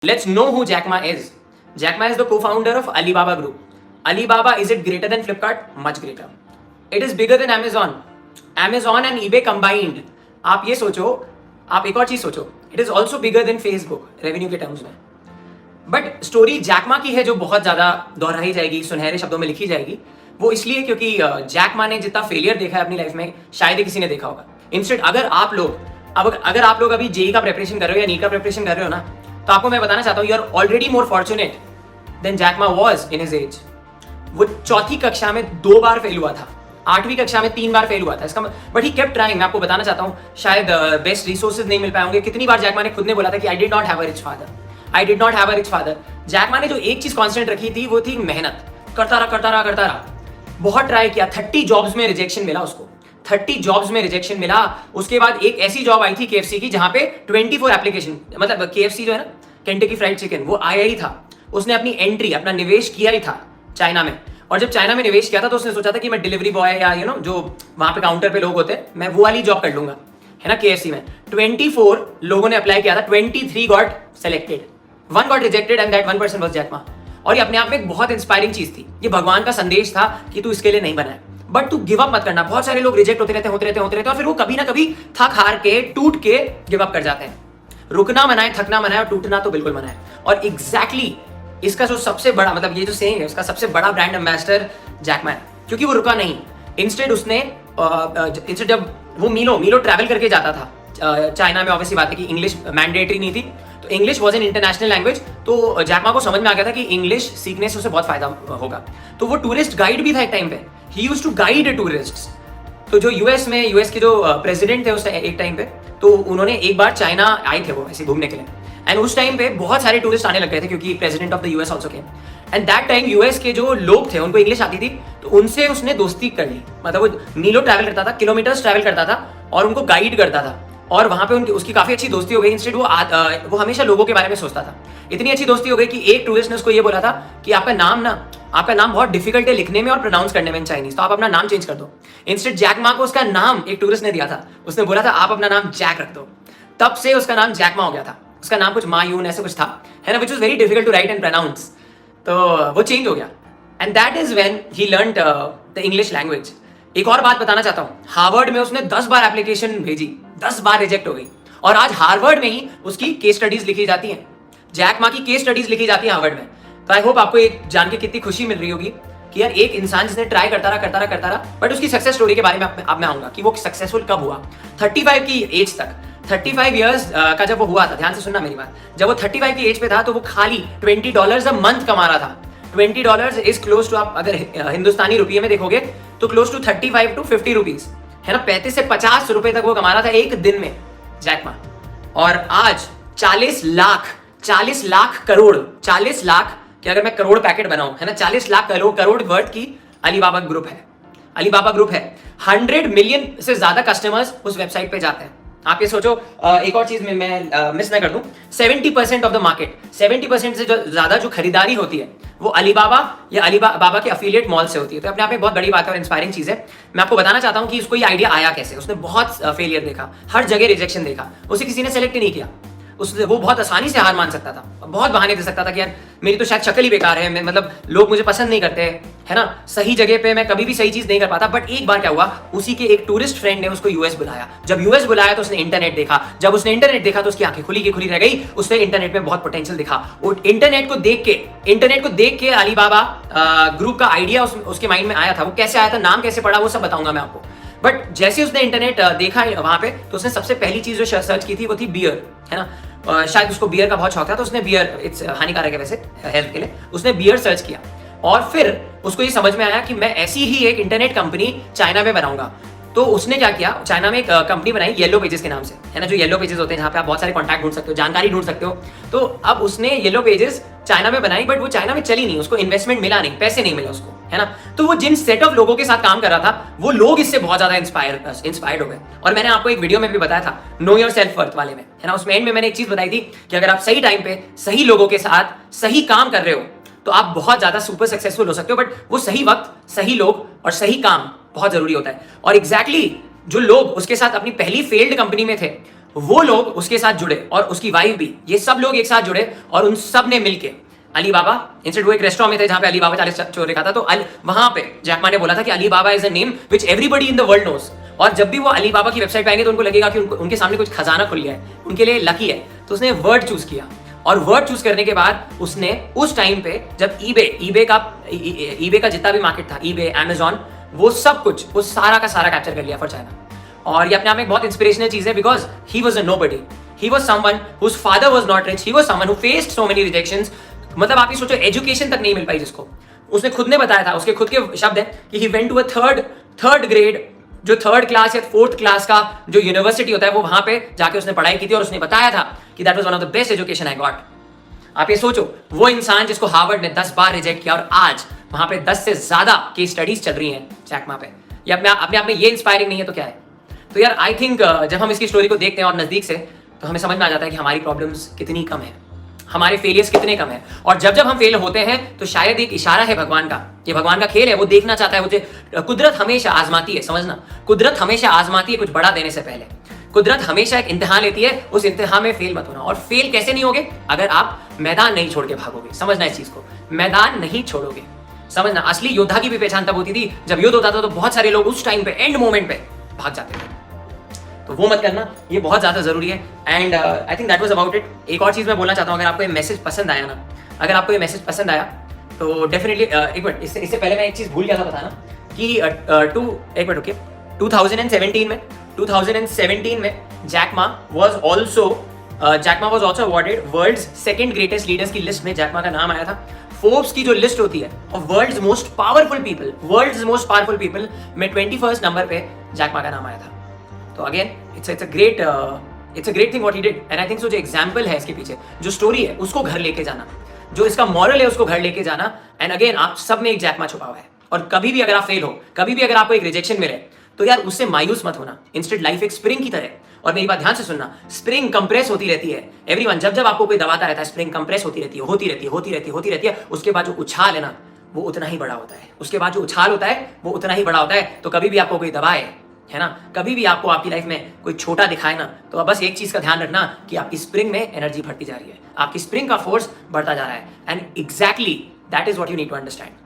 Let's know who Jack Ma is. Jack Ma is the co-founder of Alibaba Group. Alibaba, is it greater than Flipkart? Much greater. It is bigger than Amazon. Amazon and eBay combined. आप ये सोचो, आप एक और चीज सोचो. It is also bigger than Facebook revenue के terms में. बट स्टोरी जैक मा की है जो बहुत ज्यादा दोहराई जाएगी, सुनहरे शब्दों में लिखी जाएगी. वो इसलिए क्योंकि जैक मा ने जितना फेलियर देखा है अपनी लाइफ में शायद ही किसी ने देखा होगा. इंस्टेड अगर आप लोग अभी जेई का प्रिपरेशन कर रहे हो या नीट का प्रिपरेशन कर रहे हो ना, तो आपको मैं बताना चाहता हूँ, you are already more fortunate than Jack Ma was in his age. वो चौथी कक्षा में 2 बार फेल हुआ था, 8वीं कक्षा में 3 बार फेल हुआ था. इसका बट ही केप्ट ट्राइंग. मैं आपको बताना चाहता हूँ, शायद बेस्ट रिसोर्सेज नहीं मिल पाए होंगे. कितनी बार जैक मा ने खुद ने बोला था कि I did not have a rich father. Jack Ma ने जो एक चीज कांस्टेंट रखी थी वो थी मेहनत. करता रहा. बहुत ट्राई किया. 30 जॉब्स में रिजेक्शन मिला उसको. 30 जॉब्स में रिजेक्शन मिला. उसके बाद एक ऐसी जॉब आई थी केएफसी की जहां पे 24 एप्लीकेशन, मतलब केएफसी जो है ना, केंटकी फ्राइड चिकन, वो आया ही था. उसने अपना निवेश किया ही था चाइना में. और जब चाइना में निवेश किया था तो उसने सोचा था कि मैं डिलीवरी बॉय या जो वहां पे काउंटर पे लोग होते हैं, मैं वो वाली जॉब कर लूंगा, है ना. केएफसी में 24 लोगों ने अप्लाई किया था, 23 got selected, 1 got rejected and that 1% was Jack Ma. और ये अपने आप में एक बहुत इंस्पायरिंग चीज थी. ये भगवान का संदेश था कि तू इसके लिए नहीं बना है, बट तू गिव अप मत करना. बहुत सारे लोग रिजेक्ट होते रहते और फिर वो कभी ना कभी थक हार के टूट के गिव अप कर जाते हैं. रुकना मना है, थकना मना है और टूटना तो बिल्कुल मना है. और एग्जैक्टली इसका जो सबसे बड़ा, मतलब ये जो सेइंग है, उसका सबसे बड़ा ब्रांड एम्बेसडर जैक मा है, क्योंकि वो रुका नहीं. इंस्टेड उसने जब वो मीलो ट्रैवल करके जाता था चाइना में, ऑब्वियसली बात है कि इंग्लिश मैंडेटरी नहीं थी, तो English was an international language. तो जैक मा को समझ में आ गया था कि इंग्लिश सीखने से उसे बहुत फायदा होगा. तो वो टूरिस्ट गाइड भी था एक टाइम पे. He used to guide tourists. तो जो यूएस के जो प्रेसिडेंट थे उस एक टाइम पे, तो उन्होंने एक बार चाइना आए थे वो ऐसे घूमने के लिए. एंड उस टाइम पे बहुत सारे टूरिस्ट आने लग गए थे क्योंकि president of the US also came. And that time US के जो लोग थे उनको इंग्लिश आती थी, तो उनसे उसने दोस्ती कर ली. मतलब वो मीलो ट्रैवल करता था, किलोमीटर्स ट्रैवल करता था और उनको गाइड करता था. और वहां पे उसकी काफी अच्छी दोस्ती हो गई. इंस्टेड वो हमेशा लोगों के बारे में सोचता था. इतनी अच्छी दोस्ती हो गई कि एक टूरिस्ट ने उसको ये बोला था कि आपका नाम बहुत डिफिकल्ट है लिखने में और प्रोनाउंस करने में इन चाइनीज, तो आप अपना नाम चेंज कर दो. इंस्टेड जैक मा को उसका नाम एक टूरिस्ट ने दिया था. उसने बोला था आप अपना नाम जैक रख दो. तब से उसका नाम जैक मा हो गया था. उसका नाम कुछ मायून ऐसे कुछ था, है ना, which was very difficult to write and pronounce. तो वो चेंज हो गया. And that is when he learned the English language. एक और बात बताना चाहता हूँ, हार्वर्ड में उसने 10 बार एप्लीकेशन भेजी, 10 बार रिजेक्ट हो गई. और आज हार्वर्ड में ही उसकी केस स्टडीज लिखी जाती हैं. जैक मा की केस स्टडीज लिखी जाती है हार्वर्ड में. तो आई होप आपको ये जान के कितनी खुशी मिल रही होगी कि यार एक इंसान जिसने ट्राई करता रहा, बट उसकी सक्सेस स्टोरी के बारे में अब मैं आऊंगा कि वो सक्सेसफुल कब हुआ. 35 की एज तक, 35 इयर्स का जब वो हुआ था, ध्यान से सुनना मेरी बात, जब वो 35 की एज पे था तो वो खाली $20 अ मंथ कमा रहा था. $20 इज क्लोज टू, आप अगर हिंदुस्तानी रुपये में देखोगे तो क्लोज टू 35 to 50 रुपीज, है ना. 35 से 50 रुपए तक वो कमा रहा था एक दिन में जैक मा. और आज 40 लाख करोड़, 40 लाख कि अगर मैं करोड़ पैकेट बनाऊं, है ना, 40 लाख करोड़ वर्थ की अलीबाबा ग्रुप है. 100 मिलियन से ज्यादा कस्टमर्स उस वेबसाइट पे जाते हैं. आप ये सोचो, एक और चीज में मैं मिस ना कर दूं, 70% ऑफ द मार्केट, 70% से जो ज्यादा जो खरीदारी होती है वो अलीबाबा या अलीबाबा के अफिलिएट मॉल से होती है. तो अपने आप में बहुत बड़ी बात है और इंस्पायरिंग चीज है. मैं आपको बताना चाहता हूं कि उसको ये आइडिया आया कैसे. उसने बहुत फेलियर देखा, हर जगह रिजेक्शन देखा, उसे किसी ने सेलेक्ट ही नहीं किया. वो बहुत आसानी से हार मान सकता था, बहुत बहाने दे सकता था कि यार मेरी तो शायद शक्ल ही बेकार है, मतलब लोग मुझे पसंद नहीं करते, है ना, सही जगह पे मैं कभी भी सही चीज नहीं कर पाता. बट एक बार क्या हुआ, उसी के एक टूरिस्ट फ्रेंड ने उसको यूएस बुलाया. जब यूएस बुलाया तो उसने इंटरनेट देखा. जब उसने इंटरनेट देखा तो उसकी आंखें खुली रह गई. उसने इंटरनेट में बहुत पोटेंशियल देखा. और इंटरनेट को देख के अलीबाबा ग्रुप का आइडिया उसके माइंड में आया था. वो कैसे आया था, नाम कैसे पड़ा, वो सब बताऊंगा मैं आपको. बट जैसे उसने इंटरनेट देखा वहां पे, तो उसने सबसे पहली चीज जो सर्च की थी वो थी बियर, है ना. शायद उसको बियर का बहुत शौक था, तो उसने बियर, इट्स हानिकारक है वैसे हेल्थ के लिए, उसने बियर सर्च किया. और फिर उसको ये समझ में आया कि मैं ऐसी ही एक इंटरनेट कंपनी चाइना में बनाऊंगा. तो उसने क्या किया, चाइना में एक कंपनी बनाई येलो पेजेस के नाम से, है ना, जो येलो पेजेस होते हैं जहाँ पे आप बहुत सारे कॉन्टैक्ट ढूंढ सकते हो, जानकारी ढूंढ सकते हो. तो अब उसने येलो पेजेस चाइना में बनाई, बट वो चाइना में चली नहीं, उसको इन्वेस्टमेंट मिला नहीं, पैसे नहीं मिले उसको, है ना. तो वो जिन सेट ऑफ लोगों के साथ काम कर रहा था, वो लोग इससे बहुत ज्यादा इंस्पायर्ड हो गए. और मैंने आपको एक वीडियो में भी बताया था, नो योर सेल्फ वर्थ वाले में, है ना, उसमें एंड में मैंने एक चीज बताई थी कि अगर आप सही टाइम पे सही लोगों के साथ सही काम कर रहे हो तो आप बहुत ज्यादा सुपर सक्सेसफुल हो सकते हो. बट वो सही वक्त, सही लोग और सही काम बहुत जरूरी होता है. और एग्जैक्टली जो लोग उसके साथ अपनी पहली फेल्ड कंपनी में थे, वो लोग उसके साथ जुड़े और उसकी वाइफ भी, ये सब लोग एक साथ जुड़े और उन सब ने मिलके अली बाबा, इंस्टेड वो एक रेस्टोरेंट में थे जहां पे अली बाबा 40 चोर रखा था, तो वहां पे जैक मा ने बोला था कि Ali Baba is a name which everybody in the world knows, और जब भी वो अली बाबा की वेबसाइट पे आएंगे तो उनको लगेगा कि उनके सामने कुछ खजाना खुल गया है, उनके लिए लकी है। तो उसने वर्ड चूज किया, और वर्ड चूज करने के बाद उसने उस टाइम पे जब ईबे का जितना भी मार्केट था, ईबे, अमेजॉन, वो सब कुछ, वो सारा का सारा कैप्चर कर लिया फॉर चाइना। और ये अपने आप में एक बहुत इंस्पिरेशनल चीज है, because he was a nobody, he was someone whose father was not rich, he was someone who faced so many rejections. मतलब आप ही सोचो, एजुकेशन तक नहीं मिल पाई जिसको, उसने खुद ने बताया था, उसके खुद के शब्द हैं कि he went to a third grade, जो थर्ड क्लास या फोर्थ क्लास का जो यूनिवर्सिटी होता है, वो वहां पे जाके उसने पढ़ाई की थी, और उसने बताया था कि that was one of the best education I got. आप ये सोचो, वो इंसान जिसको हार्वर्ड ने 10 बार रिजेक्ट किया, और आज वहां पे 10 से ज्यादा की स्टडीज चल रही हैं जैक मा पे, ये अपने आप में ये इंस्पायरिंग नहीं है तो क्या है। तो यार आई थिंक जब हम इसकी स्टोरी को देखते हैं और नजदीक से, तो हमें समझ में आ जाता है कि हमारी प्रॉब्लम्स कितनी कम है, हमारे फेलियर्स कितने कम है, और जब हम फेल होते हैं तो शायद एक इशारा है भगवान का, ये भगवान का खेल है, वो देखना चाहता है मुझे। कुदरत हमेशा आजमाती है, समझना, कुदरत हमेशा आजमाती है कुछ बड़ा देने से पहले। कुदरत हमेशा एक इम्तिहान लेती है, उस इम्तिहान में फेल मत होना। और फेल कैसे नहीं होगे? अगर आप मैदान नहीं छोड़ के भागोगे। समझना इस चीज को, मैदान नहीं छोड़ोगे। समझना, असली योद्धा की भी पहचान तब होती थी जब युद्ध होता था तो बहुत सारे लोग उस टाइम पे, एंड मोमेंट पे भाग जाते थे। तो वो मत करना, ये बहुत ज्यादा जरूरी है। And I think that was about it. एक और चीज मैं बोलना चाहता हूँ, अगर आपको ये मैसेज पसंद आया ना, अगर आपको ये मैसेज पसंद आया तो डेफिनेटली एक मिनट, इससे पहले मैं एक चीज भूल गया था बताना कि एक मिनट रुकिए, 2017 में Jack Ma was also awarded world's second greatest leaders की लिस्ट में जैक मा का नाम आया था। फोर्ब्स की जो लिस्ट होती है of world's most powerful people में 21st नंबर पे जैक मा का नाम आया था। तो again it's a great thing what he did, and I think so जो एग्जांपल है इसके पीछे, जो स्टोरी है उसको घर लेके जाना, जो इसका मॉरल है उसको घर लेके जाना। एंड अगेन आप सब में एक जैक मा छुपा हुआ है, और कभी भी अगर आप फेल हो, कभी भी अगर आपको एक रिजेक्शन मिले, तो यार उससे मायूस मत होना। इंस्टेड लाइफ एक स्प्रिंग की तरह, और मेरी बात ध्यान से सुनना, स्प्रिंग कंप्रेस होती रहती है। एवरीवन, जब आपको कोई दबाता रहता है, स्प्रिंग कंप्रेस होती रहती है। उसके बाद जो उछाल है ना, वो उतना ही बड़ा होता है। उसके बाद जो उछाल होता है वो उतना ही बड़ा होता है। तो कभी भी आपको कोई दबाए, है ना, कभी भी आपको आपकी लाइफ में कोई छोटा दिखाए ना, तो बस एक चीज का ध्यान रखना कि आपकी स्प्रिंग में एनर्जी बढ़ती जा रही है, आपकी स्प्रिंग का फोर्स बढ़ता जा रहा है। And exactly that is what you need to understand.